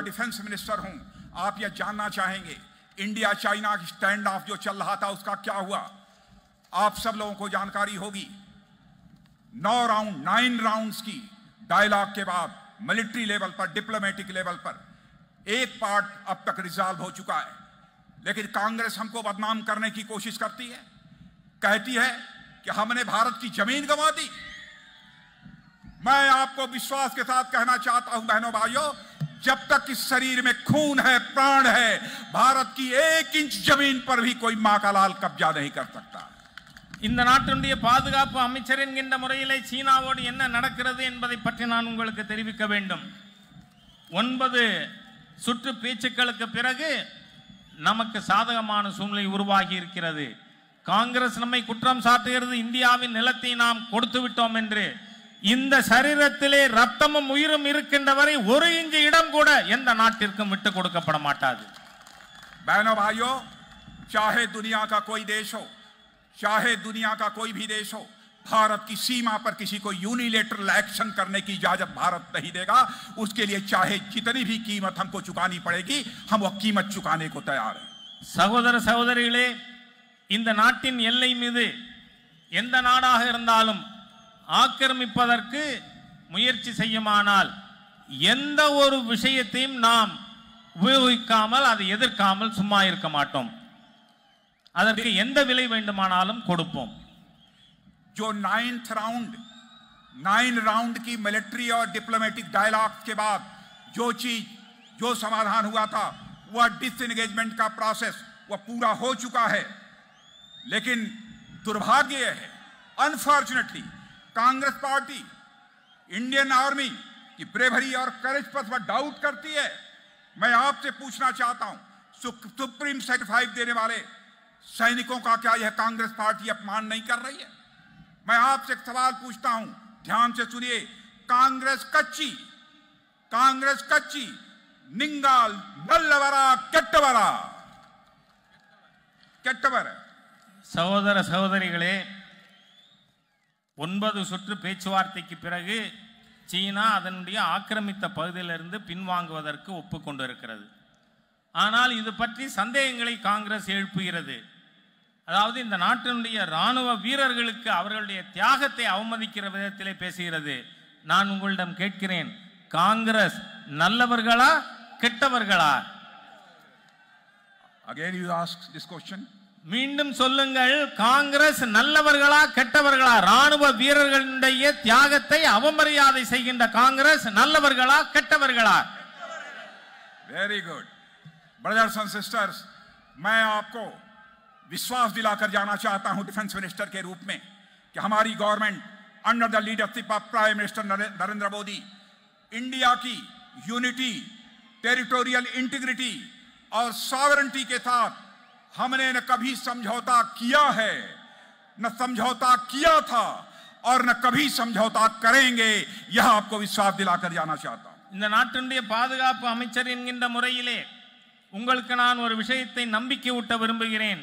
Defence minister हूं, आप यह जानना चाहेंगे इंडिया चाइना की स्टैंड ऑफ जो चल रहा था उसका क्या हुआ। आप सब लोगों को जानकारी होगी 9 राउंड्स की डायलॉग के बाद मिलिट्री लेवल पर, डिप्लोमेटिक लेवल पर एक पार्ट अब तक रिजॉल्व हो चुका है। लेकिन कांग्रेस हमको बदनाम करने की कोशिश करती है, कहती है कि हमने भारत की जमीन गंवा दी। मैं आपको विश्वास के साथ कहना चाहता हूं बहनों भाइयों, जब तक इस शरीर में खून है, प्राण है, भारत की 1 इंच जमीन पर भी कोई मां का लाल कब्जा नहीं कर सकता। இந்த நாட்டினுடைய பாதுகாப்பு அமைச்சர் என்கின்ற முறையிலே சீனாவோடு என்ன நடக்கிறது என்பதை பற்றி நான் உங்களுக்கு தெரிவிக்க வேண்டும். 9 சுற்று பேச்சுக்களுக்கு பிறகு நமக்கு சாதகமான சூழ்நிலை உருவாகி இருக்கிறது. காங்கிரஸ் நம்மை குற்றம் சாட்டுகிறது, இந்தியாவின் நிலத்தை நாம் கொடுத்து விட்டோம் என்று. இந்த சரீரத்திலே ரத்தமும் உயிரும் இருக்கின்ற வரை 1 இன்ச் இடம் கூட எந்த நாட்டிற்கும் விட்டு கொடுக்கப்பட மாட்டாது. बहनों भाइयों, चाहे दुनिया का कोई देश हो, चाहे दुनिया का कोई भी देश हो, भारत की सीमा पर किसी को यूनिलेटरल एक्शन करने की इजाजत भारत नहीं देगा। उसके लिए चाहे जितनी भी कीमत हमको चुकानी पड़ेगी, हम वो कीमत चुकाने को तैयार हैं। சகோதர சகோதரிகளே, இந்த நாட்டின் எல்லை மீது எந்த நாடாக இருந்தாலும் ஆக்கிரமிப்பதற்கு முயற்சி செய்யுமானால் எந்த ஒரு விஷயத்தையும் நாம் உபயோகிக்காமல் அதை எதிர்க்காமல் சும்மா இருக்க மாட்டோம். அதற்கு எந்த விலை வேண்டுமானாலும் கொடுப்போம். जो 9 राउंड की मिलिट्री और डिप्लोमेटिक डायलॉग के बाद जो समाधान हुआ था, वह डिसएंगेजमेंट का प्रोसेस वह पूरा हो चुका है। लेकिन दुर्भाग्य है, unfortunately Congress party Indian army की ब्रेवरी और करेज पर वह डाउट करती है। मैं आपसे पूछना चाहता हूं, सुप्रीम सेक्रीफाइस देने वाले सैनिकों का क्या यह कांग्रेस पार्टी अपमान नहीं कर रही है? मैं आपसे एक सवाल पूछता हूं, ध्यान से सुनिए। कांग्रेस कच्ची निंगाल नल्लवरा केट्टवरा சகோதர சகோதரிகளே, 9 சுற்று பேச்சுவார்த்தைக்கு பிறகு சீனா அதனுடைய ஆக்கிரமித்த பகுதியிலிருந்து பின்வாங்குவதற்கு ஒப்புக்கொண்டிருக்கிறது. ஆனால் இது பற்றி சந்தேகங்களை காங்கிரஸ் எழுப்புகிறது. அதாவது இந்த நாட்டினுடைய ராணுவ வீரர்களுக்கு அவர்களுடைய தியாகத்தை அவமதிக்கிற விதத்திலே பேசுகிறது. நான் உங்களிடம் கேட்கிறேன், Congress நல்லவர்களா கெட்டவர்களா? Again you ask this question. மீண்டும் சொல்லுங்கள், காங்கிரஸ் நல்லவர்களா கெட்டவர்களா? ராணுவ வீரர்களுடைய தியாகத்தை அவமரியாதை செய்கின்ற Congress நல்லவர்களா கெட்டவர்களா? Very good. Brothers and sisters, मैं आपको विश्वास दिलाकर जाना चाहता हूं डिफेंस मिनिस्टर के रूप में कि हमारी government under the leadership of prime minister Narendra Modi India की यूनिटी, टेरिटोरियल इंटीग्रिटी और सॉवरेंटी के साथ हमने न कभी समझौता किया है, न समझौता किया था और न कभी समझौता करेंगे। यह आपको विश्वास दिलाकर जाना चाहता हूं. இந்த நாட்டினுடைய பாதுகாப்பு அமைச்சர் என்கின்ற முறையிலே உங்களுக்கு நான் ஒரு விஷயத்தை நம்பிக்கை ஊட்ட விரும்புகிறேன்.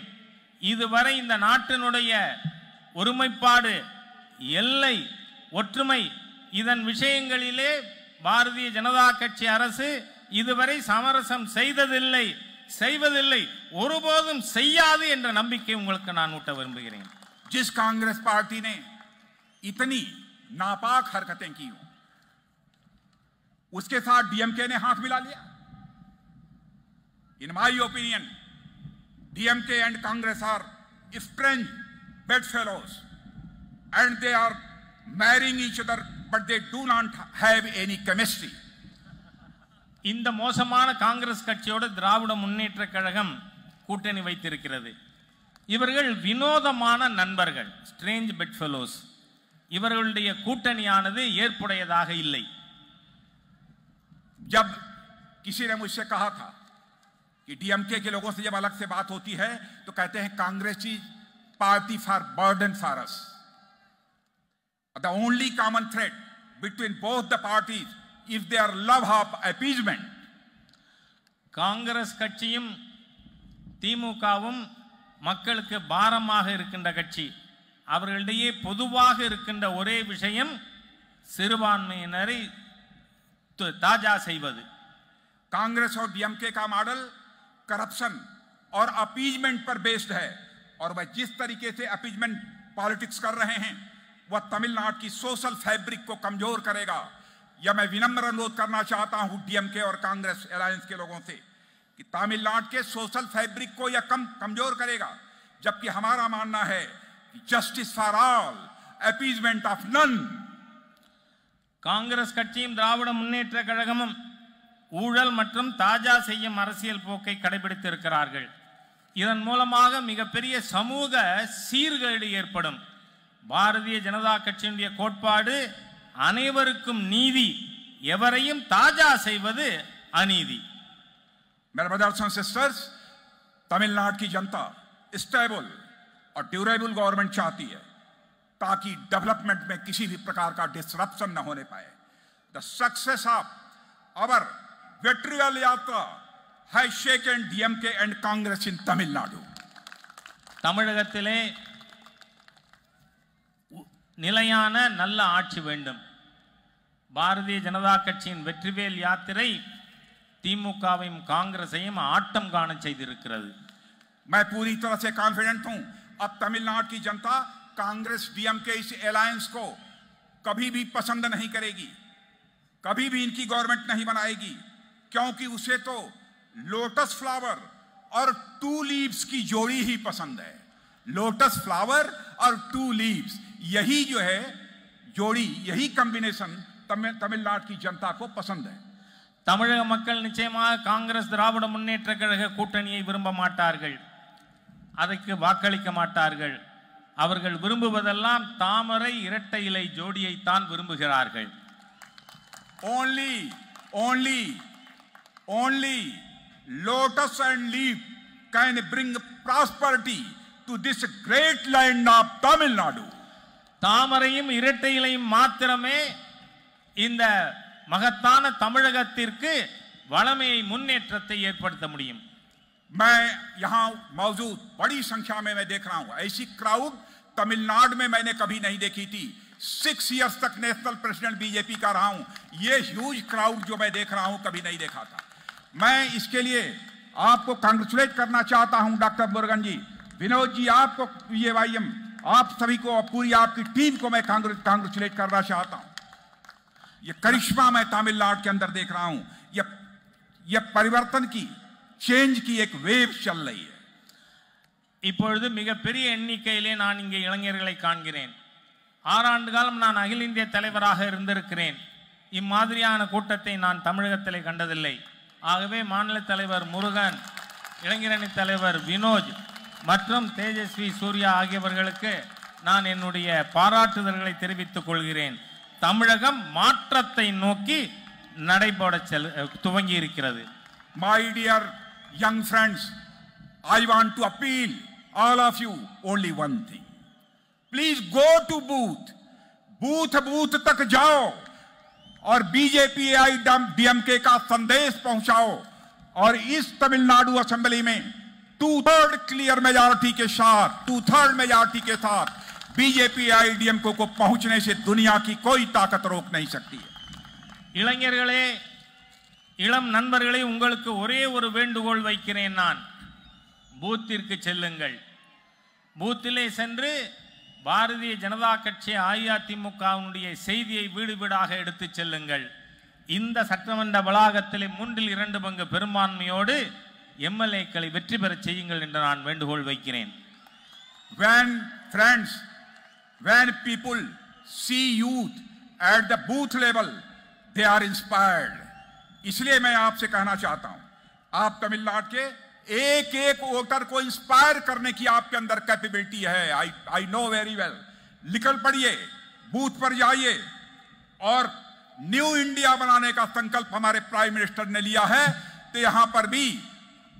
இதுவரை இந்த நாட்டினுடைய ஒருமைப்பாடு, எல்லை, ஒற்றுமை இதன் விஷயங்களிலே பாரதிய ஜனதா கட்சி அரசு இதுவரை சமரசம் செய்ததில்லை, செய்வதில்லை, ஒருபோதும் செய்யாது என்ற நம்பிக்கை உங்களுக்கு நான் ஊட்ட விரும்புகிறேன். जिस कांग्रेस पार्टी ने इतनी नापाक हरकतें की हो, उसके साथ डीएमके ने हाथ मिला लिया. In my opinion, DMK and Congress are strange bedfellows and they are marrying each other, but they do not have any chemistry. இந்த மோசமான காங்கிரஸ் கட்சியோடு திராவிட முன்னேற்ற கழகம் கூட்டணி வைத்திருக்கிறது. இவர்கள் வினோதமான நண்பர்கள், ஸ்ட்ரேஞ்ச் பெட்ஃபெலோஸ். இவர்களுடைய கூட்டணியானது ஏற்புடையதாக இல்லை. जब किसी ने मुझसे कहा था कि डीएमके के लोगों से जब अलग से बात होती है तो कहते हैं कांग्रेस की party for burden for us. The only common thread between both the parties if they are love of appeasement. Congress கட்சியும் திமுகவும் மக்களுக்கு பாரமாக இருக்கின்ற கட்சி. அவர்களிடையே பொதுவாக இருக்கின்ற ஒரே விஷயம் சிறுபான்மையினரை தாஜா செய்வது. कांग्रेस और डीएमके का मॉडल करप्शन और अपीजमेंट पर बेस्ड है, और वह जिस तरीके से अपीजमेंट पॉलिटिक्स कर रहे हैं वह तमिलनाडु की सोशल फैब्रिक को कमजोर करेगा। यह मैं विनम्र अनुरोध करना चाहता हूं डीएमके और कांग्रेस अलायंस के लोगों से कि तमिलनाडु के सोशल फैब्रिक को यह कमजोर करेगा, जबकि हमारा मानना है कि justice for all, appeasement of none. Congress கட்சியும் திராவிட முன்னேற்ற கழகமும் ஊழல் மற்றும் தாஜா செய்யும் அரசியல் போக்கை கடைபிடித்து இருக்கிறார்கள். இதன் மூலமாக மிகப்பெரிய சமூக சீர்கேடு ஏற்படும். பாரதிய ஜனதா கட்சியினுடைய கோட்பாடு அனைவருக்கும் நீதி, எவரையும் தாஜா செய்வது அநீதி. मेरे ब्रदर्स एंड सिस्टर्स, तमिलनाडु की जनता स्टेबल और ड्यूरेबल गवर्नमेंट चाहती है ताकि डेवलपमेंट में किसी भी प्रकार का डिसरप्शन न होने पाए. द सक्सेस ऑफ आवर विट्रियल yatra has shaken DMK and Congress in Tamil Nadu. தமிழகத்திலே நிலையான நல்ல ஆட்சி வேண்டும். பாரதிய ஜனதா கட்சியின் வெற்றிவேல் யாத்திரை திமுகவையும் காங்கிரஸையும் ஆட்டம் காண செய்திருக்கிறது. मैं पूरी तरह से कॉन्फिडेंट हूं अब तमिलनाडु की जनता कांग्रेस डीएमके इस अलायंस को कभी भी पसंद नहीं करेगी, कभी भी इनकी गवर्नमेंट नहीं बनाएगी, क्योंकि उसे तो लोटस फ्लावर और टू लीव्स की जोड़ी ही पसंद है. लोटस फ्लावर और टू लीव्स, यही जो है जोड़ी, यही कॉम्बिनेशन तमिलनाडु की जनता को पसंद है. தமிழக மக்கள் நிச்சயமாக காங்கிரஸ் திராவிட முன்னேற்ற கழக கூட்டணியை விரும்ப மாட்டார்கள், அதற்கு வாக்களிக்க மாட்டார்கள். அவர்கள் விரும்புவதெல்லாம் தாமரை இரட்டை இலை ஜோடியை தான் விரும்புகிறார்கள். Only lotus and leaf can bring prosperity to this great land of Tamil Nadu. தாமரையும் இரட்டை இலையும் மாத்திரமே இந்த மகத்தான தமிழகத்திற்கு வளமையை முன்னேற்றத்தை ஏற்படுத்த முடியும். मैं यहां मौजूद बड़ी संख्या में मैं देख रहा हूं, ऐसी क्राउड तमिलनाडु में मैंने कभी नहीं देखी थी. 6 इयर्स तक नेशनल प्रेसिडेंट बीजेपी का रहा हूं, ये ह्यूज क्राउड जो मैं देख रहा हूं कभी नहीं देखा था. मैं इसके लिए आपको कांग्रेचुलेट करना चाहता हूं डॉक्टर मुरुगन जी, विनोद जी, आपको PAYM, आप सभी को, पूरी आपकी टीम को मैं कांग्रेचुलेट करना चाहता हूं. ये करिश्मा मैं तमिलनाडु के अंदर देख रहा हूं. यह परिवर्तन की, चेंज की एक वेव चल रही है. இப்பொழுது மிகப்பெரிய எண்ணிக்கையிலே நான் இங்கே இளைஞர்களை காண்கிறேன். 6 ஆண்டு காலம் நான் அகில இந்திய தலைவராக இருந்திருக்கிறேன். இம்மாதிரியான கூட்டத்தை நான் தமிழகத்திலே கண்டதில்லை. ஆகவே மாநில தலைவர் முருகன், இளைஞரணி தலைவர் வினோஜ் மற்றும் தேஜஸ்வி சூர்யா ஆகியவர்களுக்கு நான் என்னுடைய பாராட்டுதல்களை தெரிவித்துக் கொள்கிறேன். தமிழகம் மாற்றத்தை நோக்கி நடைபோட துவங்கி இருக்கிறது. My dear young friends, I want to appeal all of you only one thing. Please go to booth तक जाओ और बीजेपी डीएमके का संदेश पहुंचाओ, और इस तमिलनाडु असेंबली में 2/3 क्लियर मेजॉरिटी के साथ, 2/3 मेजॉरिटी के साथ बीजेपी डीएमके को पहुंचने से दुनिया की कोई ताकत रोक नहीं सकती है. இளைஞர்களே, இளம் நண்பர்களே, உங்களுக்கு ஒரே ஒரு வேண்டுகோள் வைக்கிறேன். நான் பூத்திற்கு செல்லுங்கள். பூத்திலே சென்று பாரதிய ஜனதா கட்சி அஇஅதிமுகவினுடைய செய்தியை வீடு வீடாக எடுத்து செல்லுங்கள். இந்த சட்டமன்ற வளாகத்திலே 2/3 பங்கு பெரும்பான்மையோடு எம்எல்ஏக்களை வெற்றி பெற செய்யுங்கள் என்று நான் வேண்டுகோள் வைக்கிறேன். When people see youth at the booth level, they are inspired. इसलिए मैं आपसे कहना चाहता हूं, आप तमिलनाडु के एक वोटर को इंस्पायर करने की आपके अंदर कैपेबिलिटी है. I know very well. निकल पड़िए, बूथ पर जाइए, और न्यू इंडिया बनाने का संकल्प हमारे प्राइम मिनिस्टर ने लिया है. तो यहां पर भी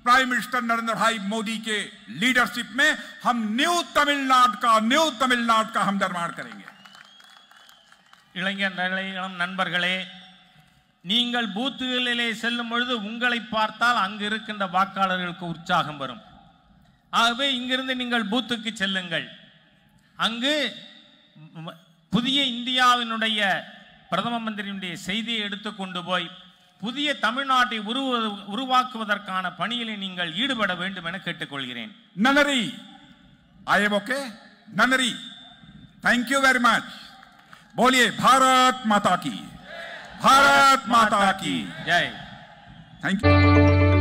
प्राइम मिनिस्टर नरेंद्र भाई मोदी के लीडरशिप में हम न्यू तमिलनाडु का हम निर्माण करेंगे. இளைஞர்களே, இளம் நண்பர்களே, நீங்கள் பூத்துகளிலே செல்லும் பொழுது உங்களை பார்த்தால் அங்கு இருக்கின்ற வாக்காளர்களுக்கு உற்சாகம் வரும். ஆகவே இங்கிருந்து நீங்கள் பூத்துக்கு செல்லுங்கள். அங்கு புதிய இந்தியாவினுடைய பிரதம மந்திரியினுடைய செய்தியை எடுத்து கொண்டு போய் புதிய தமிழ்நாட்டை உருவாக்குவதற்கான பணியில் நீங்கள் ஈடுபட வேண்டும் என கேட்டுக்கொள்கிறேன். Nanari, I am okay. Nanari, thank you very much. बोलिए भारत माता की, भारत माता की जय. Thank you.